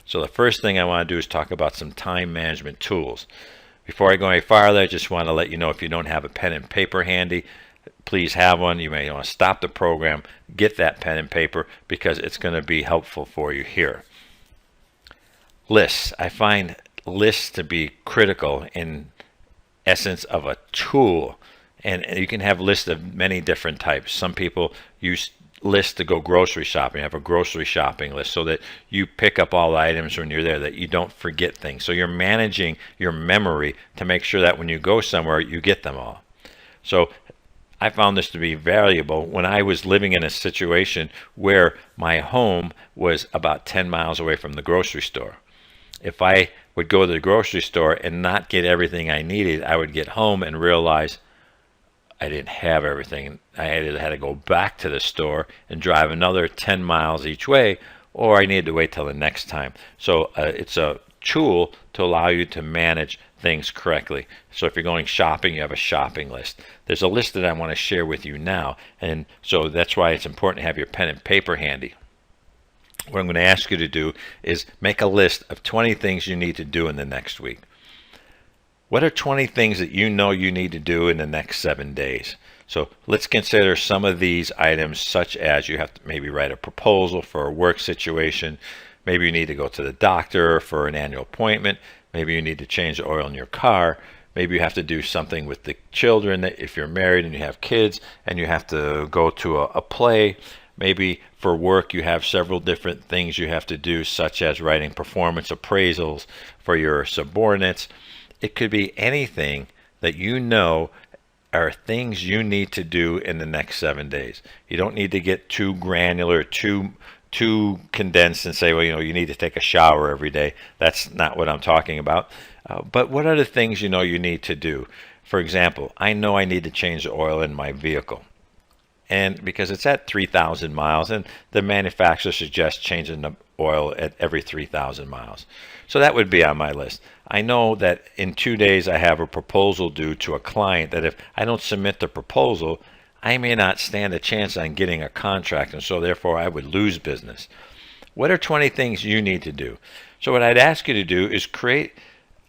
So the first thing I want to do is talk about some time management tools. Before I go any farther, I just want to let you know, if you don't have a pen and paper handy, please have one. You may want to stop the program, get that pen and paper, because it's going to be helpful for you here. Lists. I find lists to be critical in essence of a tool, and you can have lists of many different types. Some people use lists to go grocery shopping. Have a grocery shopping list so that you pick up all the items when you're there, that you don't forget things. So you're managing your memory to make sure that when you go somewhere, you get them all. So I found this to be valuable when I was living in a situation where my home was about 10 miles away from the grocery store. If I would go to the grocery store and not get everything I needed, I would get home and realize I didn't have everything. I either had to go back to the store and drive another 10 miles each way, or I needed to wait till the next time. So it's a tool to allow you to manage things correctly. So if you're going shopping, you have a shopping list. There's a list that I want to share with you now, and so that's why it's important to have your pen and paper handy. What I'm going to ask you to do is make a list of 20 things you need to do in the next week. What are 20 things that you know you need to do in the next 7 days? So let's consider some of these items, such as you have to maybe write a proposal for a work situation. Maybe you need to go to the doctor for an annual appointment. Maybe you need to change the oil in your car. Maybe you have to do something with the children, if you're married and you have kids, and you have to go to a play. Maybe for work you have several different things you have to do, such as writing performance appraisals for your subordinates. It could be anything that you know are things you need to do in the next 7 days. You don't need to get too granular, too condensed and say, well, you need to take a shower every day. That's not what I'm talking about. But what are the things you know you need to do? For example, I know I need to change the oil in my vehicle, and because it's at 3,000 miles, and the manufacturer suggests changing the oil at every 3,000 miles. So that would be on my list. I know that in 2 days I have a proposal due to a client that if I don't submit the proposal, I may not stand a chance on getting a contract, and so therefore I would lose business. What are 20 things you need to do? So what I'd ask you to do is create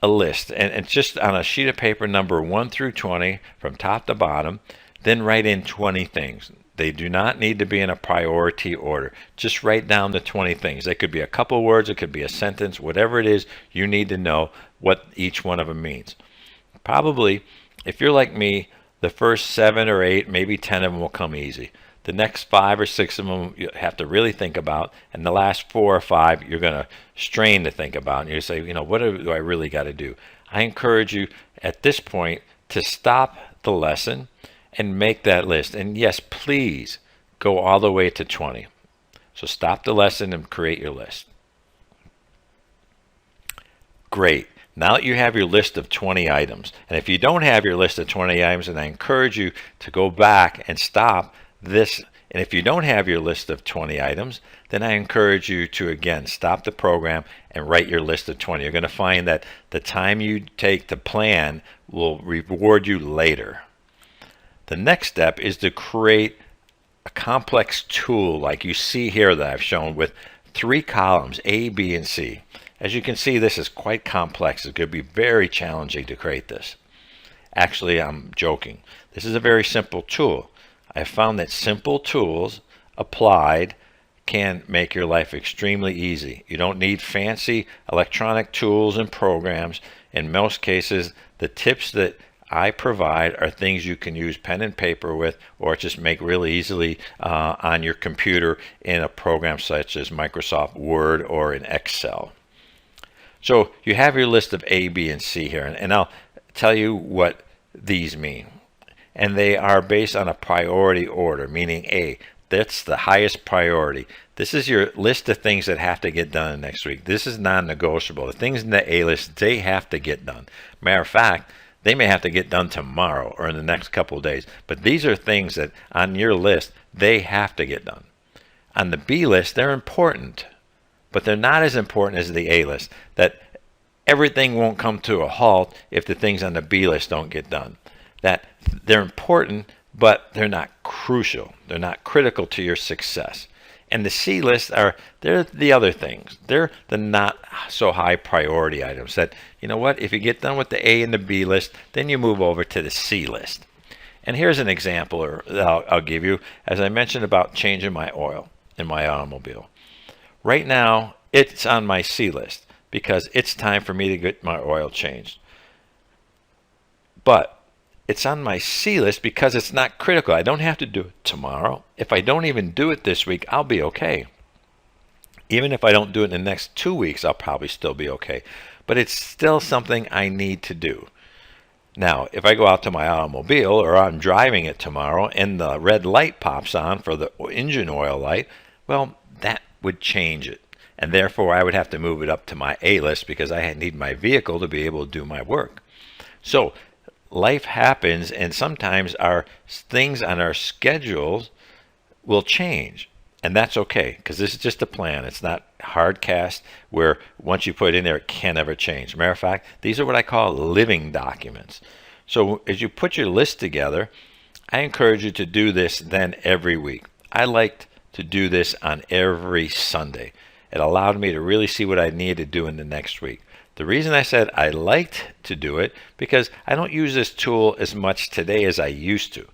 a list, and it's just on a sheet of paper, number 1 through 20 from top to bottom. Then write in 20 things. They do not need to be in a priority order. Just write down the 20 things. They could be a couple words, it could be a sentence, whatever it is, you need to know what each one of them means. Probably, if you're like me, the first 7 or 8, maybe 10 of them will come easy. The next 5 or 6 of them you have to really think about, and the last 4 or 5 you're going to strain to think about, and you say, what do I really got to do? I encourage you at this point to stop the lesson and make that list. And yes, please go all the way to 20. So stop the lesson and create your list. Great. Now that you have your list of 20 items, and if you don't have your list of 20 items, then I encourage you to go back and stop this. And if you don't have your list of 20 items, then I encourage you to, again, stop the program and write your list of 20. You're going to find that the time you take to plan will reward you later. The next step is to create a complex tool like you see here that I've shown with 3 columns, A, B, and C. As you can see, this is quite complex. It's going to be very challenging to create this. Actually, I'm joking. This is a very simple tool. I found that simple tools applied can make your life extremely easy. You don't need fancy electronic tools and programs. In most cases, the tips that I provide are things you can use pen and paper with, or just make really easily on your computer in a program such as Microsoft Word or in Excel. So you have your list of A, B, and C here, and I'll tell you what these mean. And they are based on a priority order, meaning A, that's the highest priority. This is your list of things that have to get done next week. This is non-negotiable. The things in the A list, they have to get done. Matter of fact, they may have to get done tomorrow or in the next couple of days. But these are things that on your list, they have to get done. On the B list, they're important, but they're not as important as the A list. That everything won't come to a halt if the things on the B list don't get done. That they're important, but they're not crucial. They're not critical to your success. And the C list they're the other things. They're the not so high priority items that, you know what, if you get done with the A and the B list, then you move over to the C list. And here's an example I'll give you, as I mentioned about changing my oil in my automobile. Right now, it's on my C list because it's time for me to get my oil changed. But it's on my C list because it's not critical. I don't have to do it tomorrow. If I don't even do it this week, I'll be okay. Even if I don't do it in the next 2 weeks, I'll probably still be okay. But it's still something I need to do. Now, if I go out to my automobile or I'm driving it tomorrow and the red light pops on for the engine oil light, well, that would change it. And therefore, I would have to move it up to my A list because I need my vehicle to be able to do my work. So life happens, and sometimes our things on our schedules will change. And that's okay, because this is just a plan. It's not hard cast where once you put it in there, it can't ever change. Matter of fact, these are what I call living documents. So as you put your list together, I encourage you to do this then every week. I liked to do this on every Sunday. It allowed me to really see what I needed to do in the next week. The reason I said I liked to do it, because I don't use this tool as much today as I used to.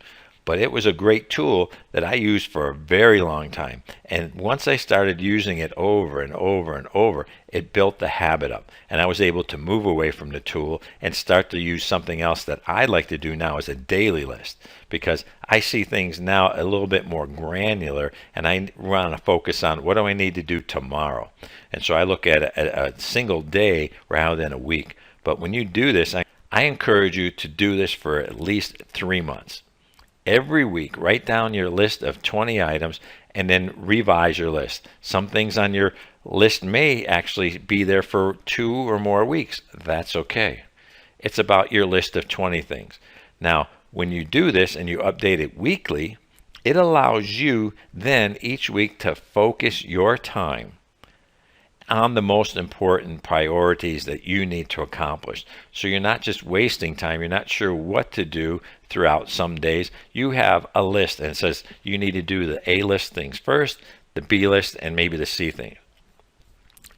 But it was a great tool that I used for a very long time. And once I started using it over and over and over, it built the habit up. And I was able to move away from the tool and start to use something else that I like to do now as a daily list. Because I see things now a little bit more granular, and I want to focus on what do I need to do tomorrow. And so I look at a single day rather than a week. But when you do this, I encourage you to do this for at least 3 months. Every week, write down your list of 20 items and then revise your list. Some things on your list may actually be there for 2 or more weeks. That's okay. It's about your list of 20 things. Now, when you do this and you update it weekly, it allows you then each week to focus your time on the most important priorities that you need to accomplish. So you're not just wasting time. You're not sure what to do throughout some days. You have a list and it says you need to do the A list things first, the B list, and maybe the C thing.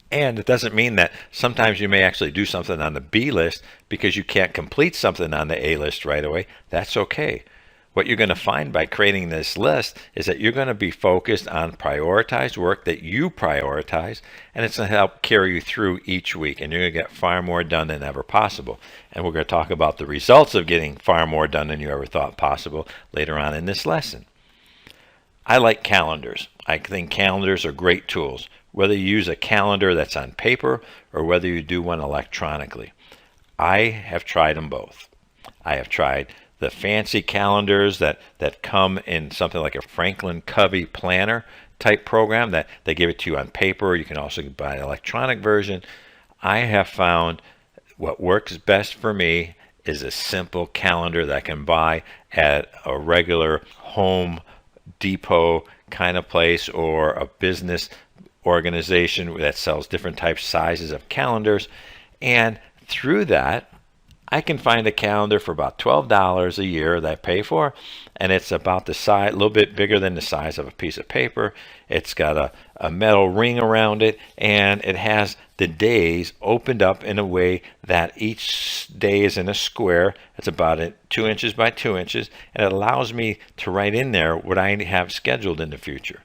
And it doesn't mean that sometimes you may actually do something on the B list because you can't complete something on the A list right away. That's okay. What you're going to find by creating this list is that you're going to be focused on prioritized work that you prioritize, and it's going to help carry you through each week, and you're going to get far more done than ever possible. And we're going to talk about the results of getting far more done than you ever thought possible later on in this lesson. I like calendars. I think calendars are great tools, whether you use a calendar that's on paper or whether you do one electronically. I have tried them both. I have tried the fancy calendars that come in something like a Franklin Covey planner type program that they give it to you on paper. You can also buy an electronic version. I have found what works best for me is a simple calendar that I can buy at a regular Home Depot kind of place or a business organization that sells different types, sizes of calendars. And through that, I can find a calendar for about $12 a year that I pay for, and it's about the size, a little bit bigger than the size of a piece of paper. It's got a metal ring around it, and it has the days opened up in a way that each day is in a square. It's about 2 inches by 2 inches, and it allows me to write in there what I have scheduled in the future.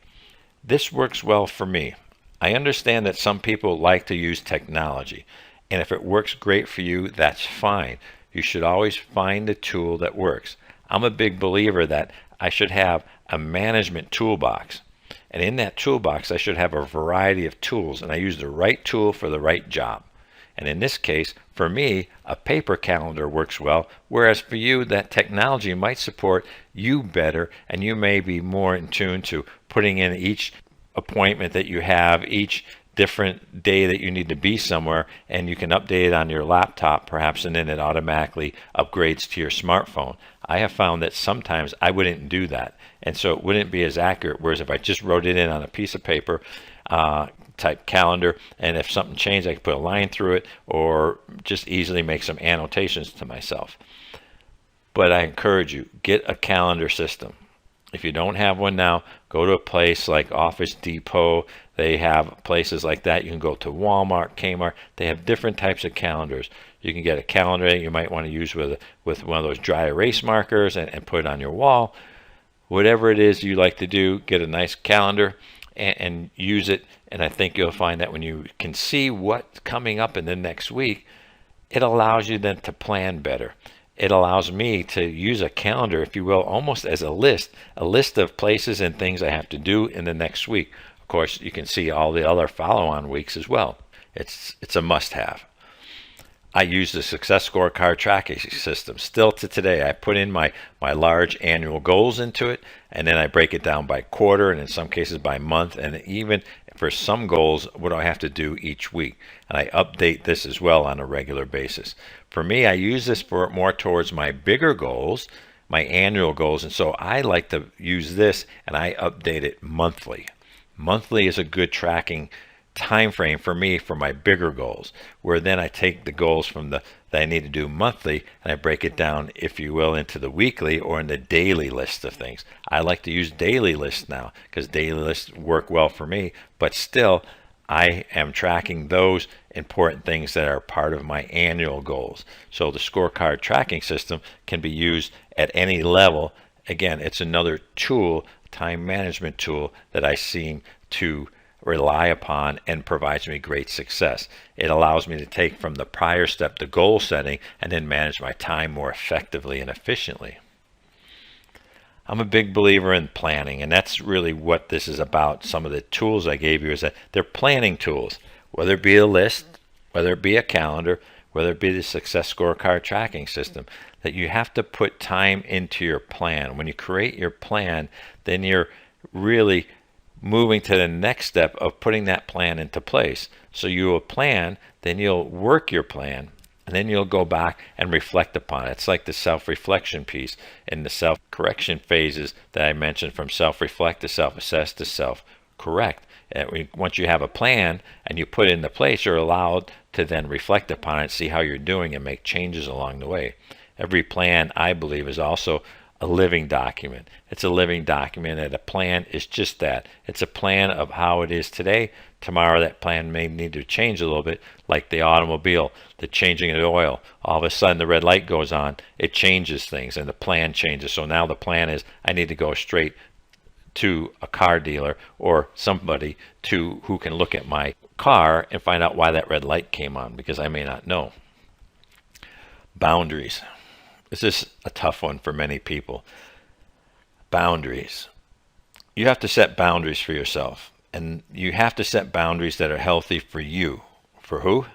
This works well for me. I understand that some people like to use technology. And if it works great for you, that's fine. You should always find the tool that works. I'm a big believer that I should have a management toolbox. And in that toolbox, I should have a variety of tools. And I use the right tool for the right job. And in this case, for me, a paper calendar works well. Whereas for you, that technology might support you better. And you may be more in tune to putting in each appointment that you have, each different day that you need to be somewhere, and you can update it on your laptop perhaps, and then it automatically upgrades to your smartphone. I have found that sometimes I wouldn't do that, and so it wouldn't be as accurate, whereas if I just wrote it in on a piece of paper type calendar, and if something changed, I could put a line through it or just easily make some annotations to myself. But I encourage you, get a calendar system. If you don't have one now, go to a place like Office Depot. They have places like that. You can go to Walmart, Kmart. They have different types of calendars. You can get a calendar you might want to use with one of those dry erase markers and put it on your wall. Whatever it is you like to do, get a nice calendar and use it. And I think you'll find that when you can see what's coming up in the next week, it allows you then to plan better. It allows me to use a calendar, if you will, almost as a list of places and things I have to do in the next week. Of course, you can see all the other follow-on weeks as well. It's a must-have. I use the Success Scorecard tracking system. Still to today, I put in my large annual goals into it, and then I break it down by quarter, and in some cases by month, and even for some goals, what do I have to do each week? And I update this as well on a regular basis. For me, I use this for more towards my bigger goals, my annual goals, and so I like to use this, and I update it monthly. Monthly is a good tracking time frame for me for my bigger goals, where then I take the goals from that I need to do monthly and I break it down, if you will, into the weekly or in the daily list of things. I like to use daily lists now because daily lists work well for me, but still I am tracking those important things that are part of my annual goals. So the scorecard tracking system can be used at any level. Again, it's another tool, time management tool, that I seem to rely upon and provides me great success. It allows me to take from the prior step, the goal setting, and then manage my time more effectively and efficiently. I'm a big believer in planning, and that's really what this is about. Some of the tools I gave you is that they're planning tools, whether it be a list, whether it be a calendar, whether it be the Success Scorecard tracking system, that you have to put time into your plan. When you create your plan, then you're really moving to the next step of putting that plan into place. So you will plan, then you'll work your plan, and then you'll go back and reflect upon it. It's like the self-reflection piece and the self-correction phases that I mentioned, from self-reflect to self-assess to self-correct. And once you have a plan and you put it into place, you're allowed to then reflect upon it, see how you're doing, and make changes along the way. Every plan, I believe, is also a living document. It's a living document, and a plan is just that. It's a plan of how it is today. Tomorrow that plan may need to change a little bit, like the automobile, the changing of the oil. All of a sudden the red light goes on, it changes things, and the plan changes. So now the plan is I need to go straight to a car dealer or somebody who can look at my car and find out why that red light came on, because I may not know. Boundaries. This is a tough one for many people. Boundaries. You have to set boundaries for yourself, and you have to set boundaries that are healthy for you. For who?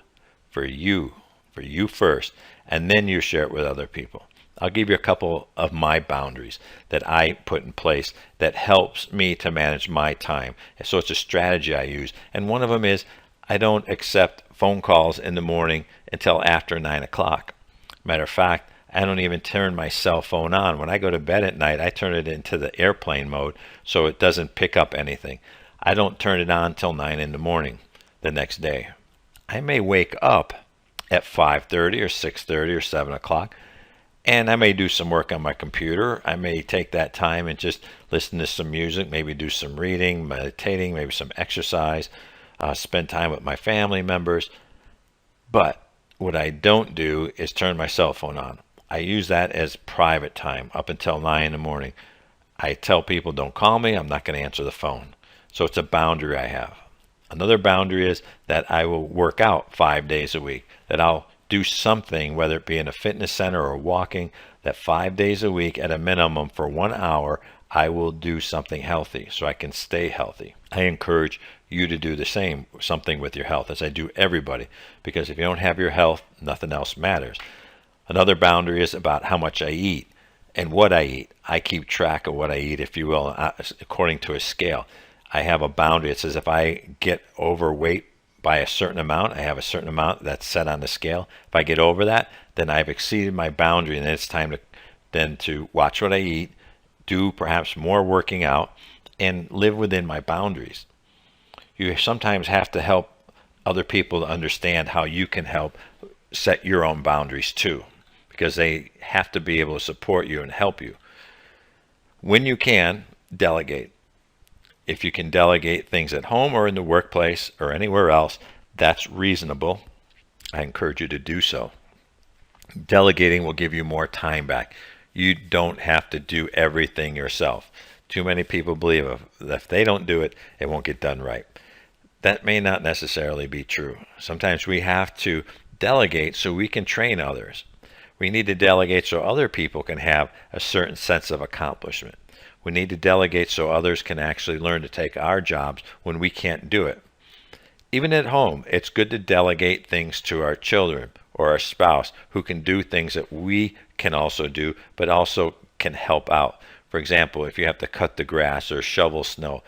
For you. For you first, and then you share it with other people. I'll give you a couple of my boundaries that I put in place that helps me to manage my time. So it's a strategy I use, and one of them is I don't accept phone calls in the morning until after 9 o'clock. Matter of fact, I don't even turn my cell phone on. When I go to bed at night, I turn it into the airplane mode so it doesn't pick up anything. I don't turn it on till 9 in the morning the next day. I may wake up at 5:30 or 6:30 or 7 o'clock, and I may do some work on my computer. I may take that time and just listen to some music, maybe do some reading, meditating, maybe some exercise, spend time with my family members. But what I don't do is turn my cell phone on. I use that as private time up until 9 in the morning. I tell people, don't call me, I'm not going to answer the phone. So it's a boundary I have. Another boundary is that I will work out 5 days a week, that I'll do something, whether it be in a fitness center or walking, that 5 days a week at a minimum for 1 hour, I will do something healthy so I can stay healthy. I encourage you to do the same, something with your health, as I do everybody, because if you don't have your health, nothing else matters. Another boundary is about how much I eat and what I eat. I keep track of what I eat, if you will, according to a scale. I have a boundary. It says if I get overweight by a certain amount, I have a certain amount that's set on the scale. If I get over that, then I've exceeded my boundary, and then it's time to watch what I eat, do perhaps more working out, and live within my boundaries. You sometimes have to help other people to understand how you can help set your own boundaries too, because they have to be able to support you and help you. When you can, delegate. If you can delegate things at home or in the workplace or anywhere else, that's reasonable. I encourage you to do so. Delegating will give you more time back. You don't have to do everything yourself. Too many people believe if they don't do it, it won't get done right. That may not necessarily be true. Sometimes we have to delegate so we can train others. We need to delegate so other people can have a certain sense of accomplishment. We need to delegate so others can actually learn to take our jobs when we can't do it. Even at home, it's good to delegate things to our children or our spouse who can do things that we can also do, but also can help out. For example, if you have to cut the grass or shovel snow,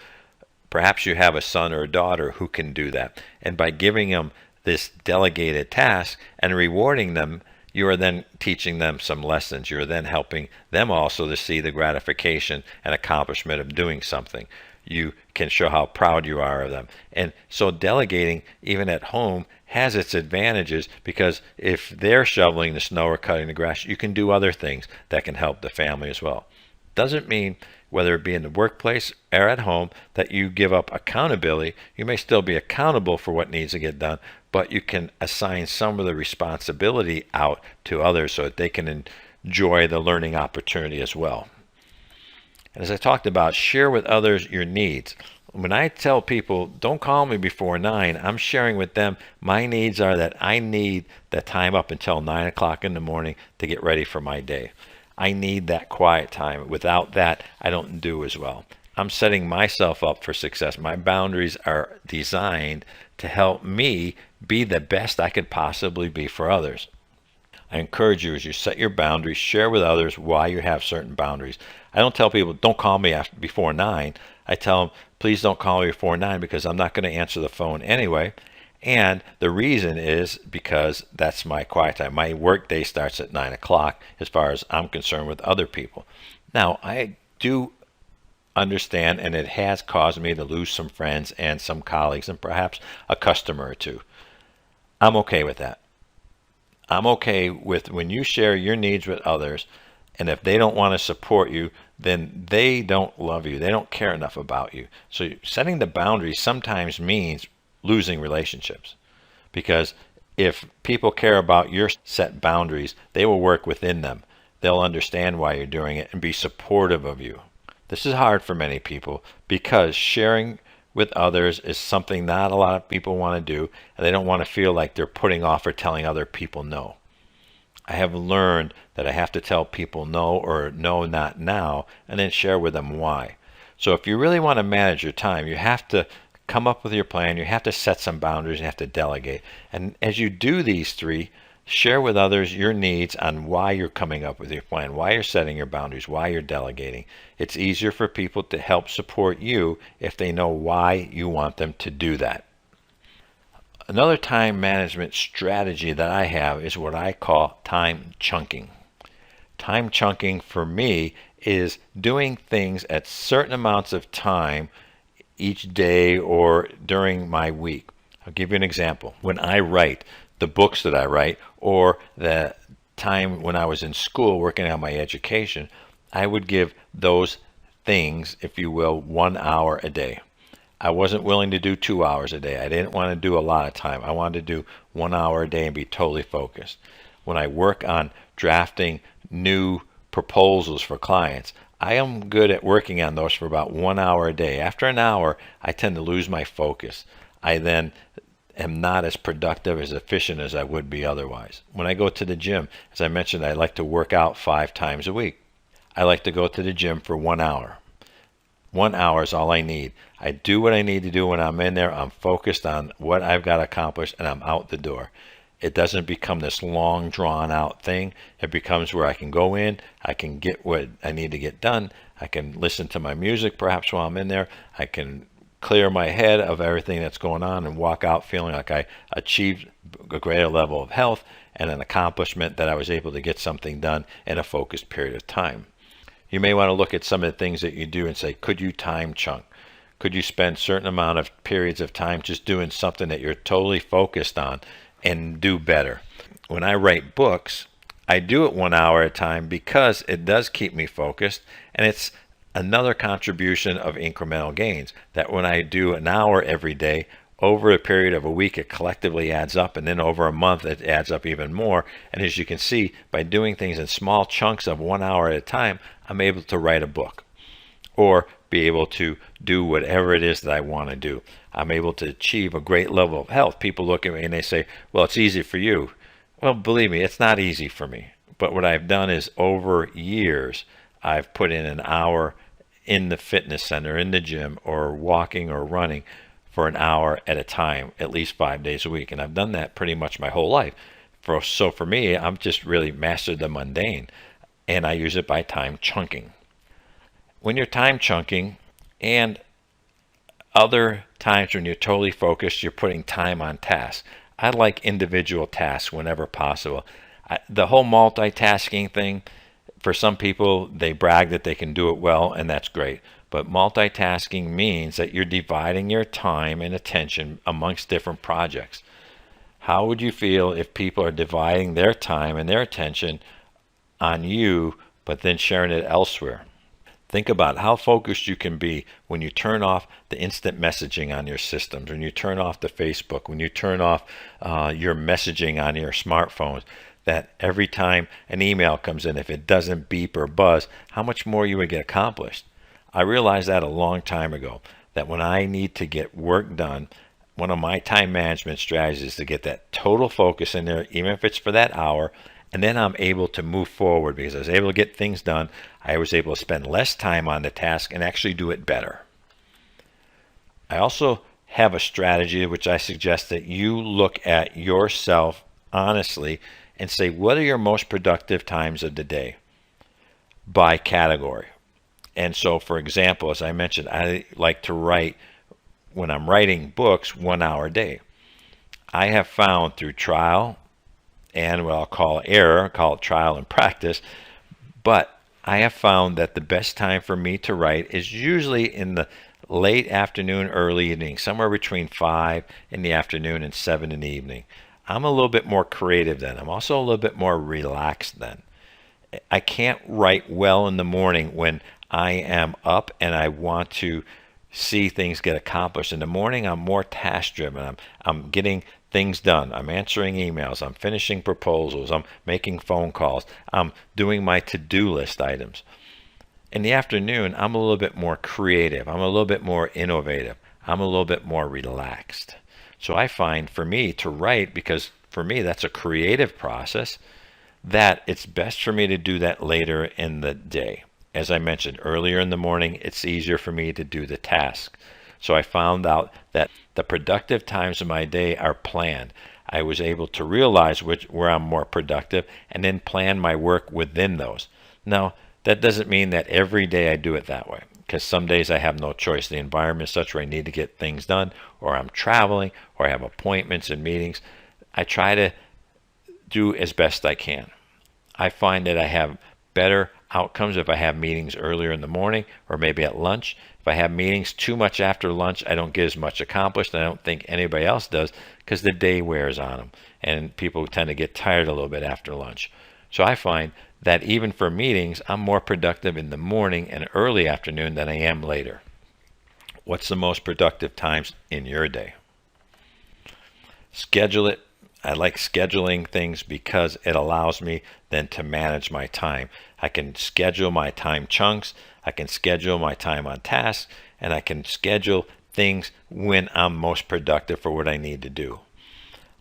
perhaps you have a son or a daughter who can do that. And by giving them this delegated task and rewarding them, you are then teaching them some lessons. You're then helping them also to see the gratification and accomplishment of doing something. You can show how proud you are of them. And so delegating, even at home, has its advantages, because if they're shoveling the snow or cutting the grass, you can do other things that can help the family as well. Doesn't mean, whether it be in the workplace or at home, that you give up accountability. You may still be accountable for what needs to get done, but you can assign some of the responsibility out to others so that they can enjoy the learning opportunity as well. And as I talked about, share with others your needs. When I tell people, don't call me before 9, I'm sharing with them my needs are that I need that time up until 9 o'clock in the morning to get ready for my day. I need that quiet time. Without that, I don't do as well. I'm setting myself up for success. My boundaries are designed to help me be the best I could possibly be for others. I encourage you, as you set your boundaries, share with others why you have certain boundaries. I don't tell people, don't call me before 9. I tell them, please don't call me before 9 because I'm not going to answer the phone anyway. And the reason is because that's my quiet time. My work day starts at 9 o'clock as far as I'm concerned with other people. Now, I do understand, and it has caused me to lose some friends and some colleagues and perhaps a customer or two. I'm okay with that. I'm okay with when you share your needs with others, and if they don't want to support you, then they don't love you. They don't care enough about you. So setting the boundaries sometimes means losing relationships, because if people care about your set boundaries, they will work within them. They'll understand why you're doing it and be supportive of you. This is hard for many people because sharing with others is something not a lot of people want to do, and they don't want to feel like they're putting off or telling other people no. I have learned that I have to tell people no, or no, not now, and then share with them why. So if you really want to manage your time, you have to come up with your plan, you have to set some boundaries, you have to delegate. And as you do these three, share with others your needs on why you're coming up with your plan, why you're setting your boundaries, why you're delegating. It's easier for people to help support you if they know why you want them to do that. Another time management strategy that I have is what I call time chunking. Time chunking for me is doing things at certain amounts of time each day or during my week. I'll give you an example. When I write, the books that I write, or the time when I was in school working on my education, I would give those things, if you will, 1 hour a day. I wasn't willing to do 2 hours a day. I didn't want to do a lot of time. I wanted to do 1 hour a day and be totally focused. When I work on drafting new proposals for clients, I am good at working on those for about 1 hour a day. After an hour, I tend to lose my focus. I then am not as productive, as efficient as I would be otherwise. When I go to the gym, as I mentioned, I like to work out 5 times a week. I like to go to the gym for 1 hour. 1 hour is all I need. I do what I need to do when I'm in there. I'm focused on what I've got accomplished, and I'm out the door. It doesn't become this long, drawn-out thing. It becomes where I can go in, I can get what I need to get done, I can listen to my music perhaps while I'm in there, I can clear my head of everything that's going on and walk out feeling like I achieved a greater level of health and an accomplishment, that I was able to get something done in a focused period of time. You may want to look at some of the things that you do and say, could you time chunk? Could you spend a certain amount of periods of time just doing something that you're totally focused on and do better? When I write books, I do it 1 hour at a time because it does keep me focused, and it's Another contribution of incremental gains, that when I do an hour every day, over a period of a week, it collectively adds up, and then over a month, it adds up even more. And as you can see, by doing things in small chunks of 1 hour at a time, I'm able to write a book or be able to do whatever it is that I want to do. I'm able to achieve a great level of health. People look at me and they say, well, it's easy for you. Well, believe me, it's not easy for me. But what I've done is over years, I've put in an hour in the fitness center, in the gym, or walking or running for an hour at a time, at least 5 days a week. And I've done that pretty much my whole life. So for me, I'm just really mastered the mundane, and I use it by time chunking. When you're time chunking and other times when you're totally focused, you're putting time on tasks. I like individual tasks whenever possible. The whole multitasking thing, for some people, they brag that they can do it well, and that's great. But multitasking means that you're dividing your time and attention amongst different projects. How would you feel if people are dividing their time and their attention on you, but then sharing it elsewhere? Think about how focused you can be when you turn off the instant messaging on your systems, when you turn off the Facebook, when you turn off your messaging on your smartphones, that every time an email comes in, if it doesn't beep or buzz, how much more you would get accomplished. I realized that a long time ago, that when I need to get work done, one of my time management strategies is to get that total focus in there, even if it's for that hour, and then I'm able to move forward because I was able to get things done. I was able to spend less time on the task and actually do it better. I also have a strategy which I suggest that you look at yourself honestly and say, what are your most productive times of the day by category? And so, for example, as I mentioned, I like to write, when I'm writing books, 1 hour a day. I have found through trial and what I'll call error, call it trial and practice, but I have found that the best time for me to write is usually in the late afternoon, early evening, somewhere between 5 in the afternoon and 7 in the evening. I'm a little bit more creative then. I'm also a little bit more relaxed then. I can't write well in the morning when I am up and I want to see things get accomplished. In the morning, I'm more task driven. I'm getting things done. I'm answering emails. I'm finishing proposals. I'm making phone calls. I'm doing my to-do list items. In the afternoon, I'm a little bit more creative. I'm a little bit more innovative. I'm a little bit more relaxed. So I find for me to write, because for me that's a creative process, that it's best for me to do that later in the day. As I mentioned earlier in the morning, it's easier for me to do the task. So I found out that the productive times of my day are planned. I was able to realize where I'm more productive and then plan my work within those. Now, that doesn't mean that every day I do it that way, because some days I have no choice. The environment is such where I need to get things done, or I'm traveling, or I have appointments and meetings. I try to do as best I can. I find that I have better outcomes if I have meetings earlier in the morning or maybe at lunch. If I have meetings too much after lunch, I don't get as much accomplished. I don't think anybody else does, because the day wears on them and people tend to get tired a little bit after lunch. So I find that even for meetings, I'm more productive in the morning and early afternoon than I am later. What's the most productive times in your day? Schedule it. I like scheduling things because it allows me then to manage my time. I can schedule my time chunks, I can schedule my time on tasks, and I can schedule things when I'm most productive for what I need to do.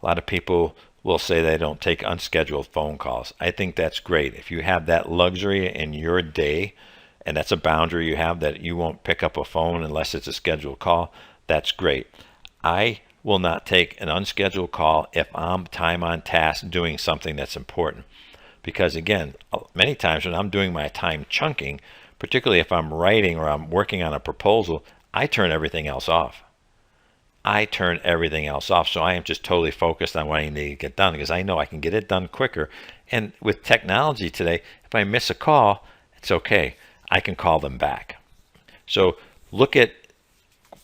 A lot of people will say they don't take unscheduled phone calls. I think that's great. If you have that luxury in your day, and that's a boundary you have, that you won't pick up a phone unless it's a scheduled call, that's great. I will not take an unscheduled call if I'm time on task doing something that's important. Because again, many times when I'm doing my time chunking, particularly if I'm writing or I'm working on a proposal, I turn everything else off. So I am just totally focused on what I need to get done, because I know I can get it done quicker. And with technology today, if I miss a call, it's okay. I can call them back. So look at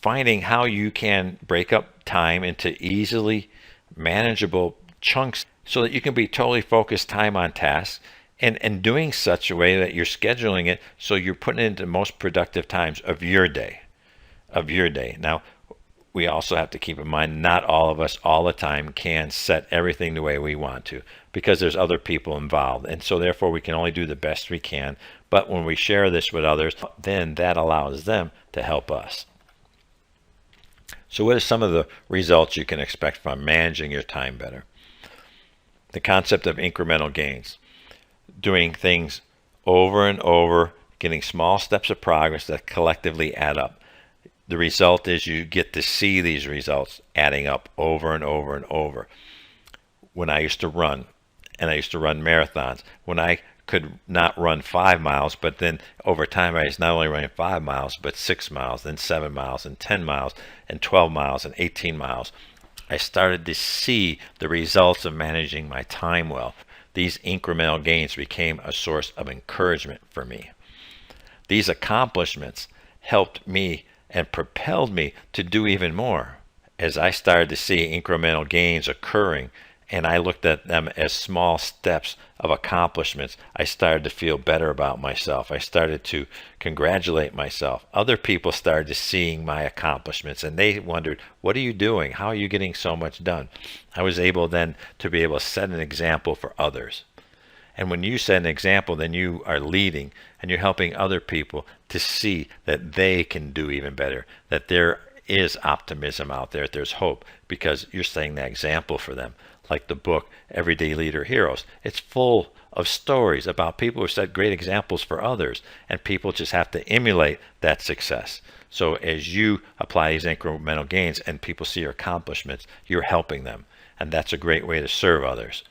finding how you can break up time into easily manageable chunks so that you can be totally focused time on tasks and doing such a way that you're scheduling it so you're putting it into the most productive times of your day. Now, we also have to keep in mind not all of us all the time can set everything the way we want to, because there's other people involved, and so therefore we can only do the best we can. But when we share this with others, then that allows them to help us. So what are some of the results you can expect from managing your time better? The concept of incremental gains. Doing things over and over, getting small steps of progress that collectively add up. The result is you get to see these results adding up over and over and over. When I used to run, and I used to run marathons, when I could not run 5 miles, but then over time I was not only running 5 miles, but 6 miles, then 7 miles, and 10 miles, and 12 miles, and 18 miles. I started to see the results of managing my time well. These incremental gains became a source of encouragement for me. These accomplishments helped me and propelled me to do even more. As I started to see incremental gains occurring, and I looked at them as small steps of accomplishments, I started to feel better about myself. I started to congratulate myself. Other people started seeing my accomplishments, and they wondered, what are you doing? How are you getting so much done? I was able then to be able to set an example for others. And when you set an example, then you are leading, and you're helping other people to see that they can do even better, that there is optimism out there, that there's hope, because you're setting that example for them. Like the book Everyday Leader Heroes. It's full of stories about people who set great examples for others, and people just have to emulate that success. So as you apply these incremental gains and people see your accomplishments, you're helping them, and that's a great way to serve others.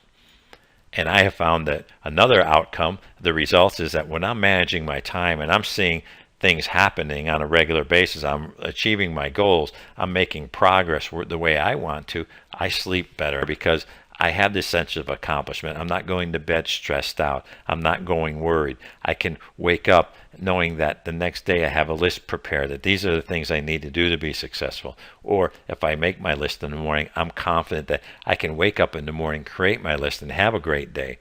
And I have found that another outcome, the results, is that when I'm managing my time and I'm seeing things happening on a regular basis, I'm achieving my goals, I'm making progress the way I want to, I sleep better because I have this sense of accomplishment. I'm not going to bed stressed out. I'm not going worried. I can wake up knowing that the next day I have a list prepared, that these are the things I need to do to be successful. Or if I make my list in the morning, I'm confident that I can wake up in the morning, create my list, and have a great day.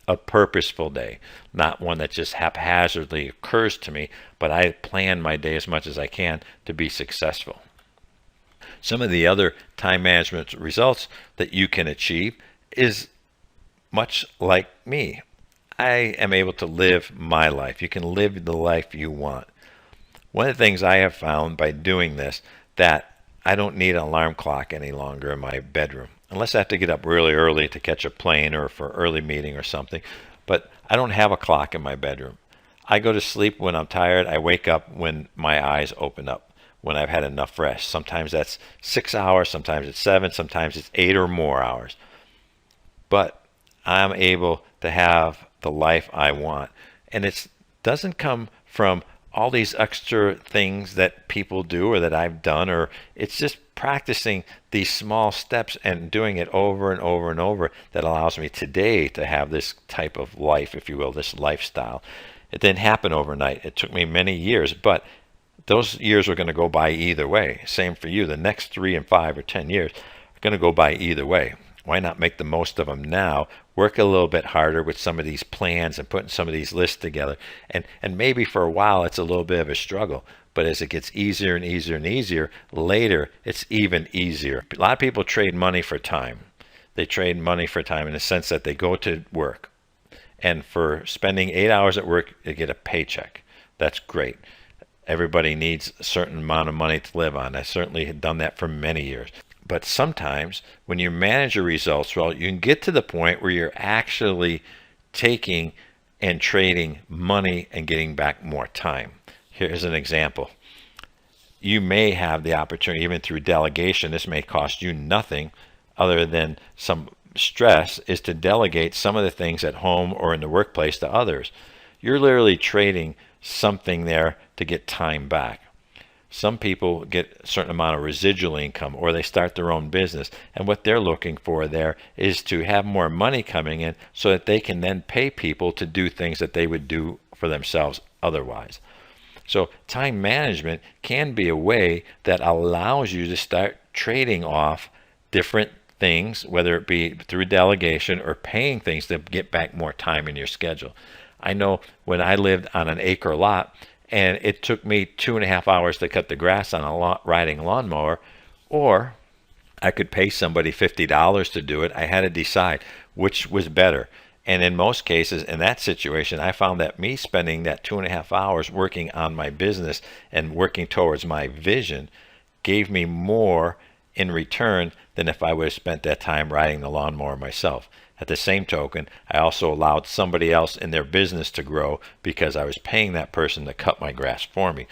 A purposeful day, not one that just haphazardly occurs to me, but I plan my day as much as I can to be successful. Some of the other time management results that you can achieve is much like me. I am able to live my life. You can live the life you want. One of the things I have found by doing this, that I don't need an alarm clock any longer in my bedroom. Unless I have to get up really early to catch a plane or for an early meeting or something. But I don't have a clock in my bedroom. I go to sleep when I'm tired. I wake up when my eyes open up, when I've had enough rest. Sometimes that's 6 hours, sometimes it's 7, sometimes it's 8 or more hours. But I'm able to have the life I want. And it doesn't come from all these extra things that people do or that I've done, or it's just practicing these small steps and doing it over and over and over that allows me today to have this type of life, if you will, this lifestyle. It didn't happen overnight. It took me many years, but those years are going to go by either way. Same for you. The next 3 and 5 or 10 years are going to go by either way. Why not make the most of them now? Work a little bit harder with some of these plans and putting some of these lists together. And maybe for a while it's a little bit of a struggle, but as it gets easier and easier and easier, later it's even easier. A lot of people trade money for time. They trade money for time in the sense that they go to work, and for spending 8 hours at work, they get a paycheck. That's great. Everybody needs a certain amount of money to live on. I certainly had done that for many years. But sometimes when you manage your results well, you can get to the point where you're actually taking and trading money and getting back more time. Here's an example. You may have the opportunity, even through delegation, this may cost you nothing other than some stress, is to delegate some of the things at home or in the workplace to others. You're literally trading something there to get time back. Some people get a certain amount of residual income, or they start their own business, and what they're looking for there is to have more money coming in so that they can then pay people to do things that they would do for themselves otherwise. So time management can be a way that allows you to start trading off different things, whether it be through delegation or paying things to get back more time in your schedule. I know when I lived on an acre lot and it took me 2.5 hours to cut the grass on a riding lawnmower, or I could pay somebody $50 to do it. I had to decide which was better. And in most cases, in that situation, I found that me spending that 2.5 hours working on my business and working towards my vision gave me more in return than if I would have spent that time riding the lawnmower myself. At the same token, I also allowed somebody else in their business to grow because I was paying that person to cut my grass for me.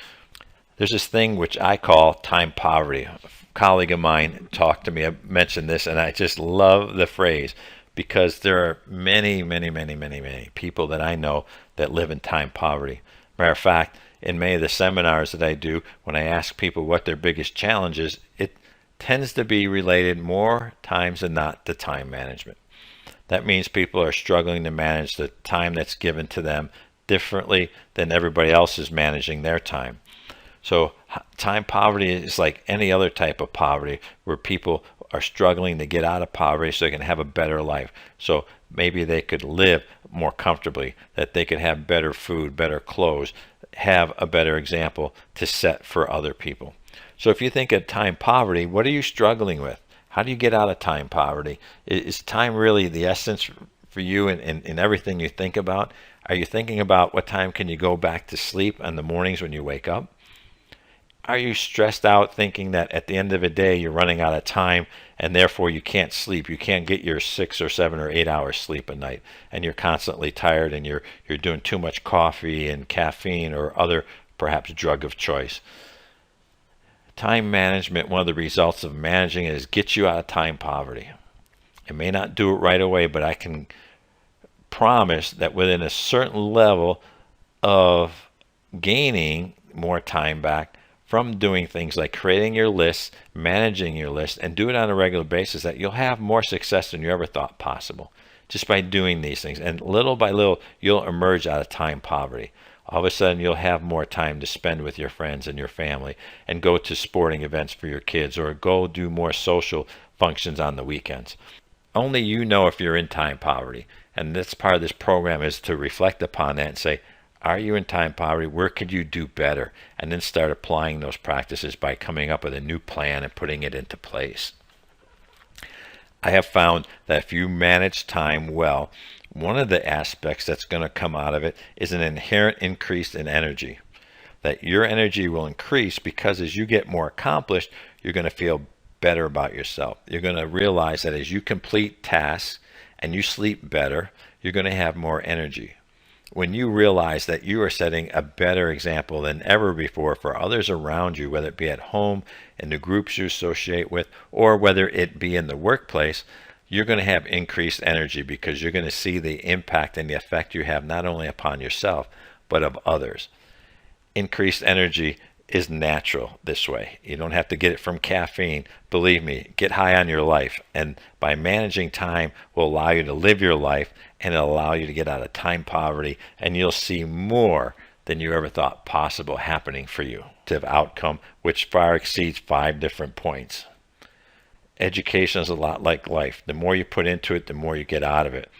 There's this thing which I call time poverty. A colleague of mine talked to me, I mentioned this, and I just love the phrase because there are many, many, many, many, many people that I know that live in time poverty. Matter of fact, in many of the seminars that I do, when I ask people what their biggest challenge is, it tends to be related more times than not to time management. That means people are struggling to manage the time that's given to them differently than everybody else is managing their time. So time poverty is like any other type of poverty where people are struggling to get out of poverty so they can have a better life. So maybe they could live more comfortably, that they could have better food, better clothes, have a better example to set for other people. So if you think of time poverty, what are you struggling with? How do you get out of time poverty? Is time really the essence for you in everything you think about? Are you thinking about what time can you go back to sleep in the mornings when you wake up? Are you stressed out thinking that at the end of the day you're running out of time and therefore you can't sleep? You can't get your 6 or 7 or 8 hours sleep a night, and you're constantly tired and you're doing too much coffee and caffeine or other perhaps drug of choice. Time management, one of the results of managing it is get you out of time poverty. It may not do it right away, but I can promise that within a certain level of gaining more time back from doing things like creating your lists, managing your list, and do it on a regular basis, that you'll have more success than you ever thought possible just by doing these things. And little by little, you'll emerge out of time poverty. All of a sudden, you'll have more time to spend with your friends and your family and go to sporting events for your kids or go do more social functions on the weekends. Only you know if you're in time poverty. And that's part of this program, is to reflect upon that and say, are you in time poverty? Where could you do better? And then start applying those practices by coming up with a new plan and putting it into place. I have found that if you manage time well, one of the aspects that's going to come out of it is an inherent increase in energy. That your energy will increase because as you get more accomplished, you're going to feel better about yourself. You're going to realize that as you complete tasks and you sleep better, you're going to have more energy. When you realize that you are setting a better example than ever before for others around you, whether it be at home, in the groups you associate with, or whether it be in the workplace, you're going to have increased energy because you're going to see the impact and the effect you have not only upon yourself, but of others. Increased energy is natural this way. You don't have to get it from caffeine. Believe me, get high on your life. And by managing time will allow you to live your life and it'll allow you to get out of time poverty, and you'll see more than you ever thought possible happening for you. To outcome which far exceeds 5 different points. Education is a lot like life. The more you put into it, the more you get out of it.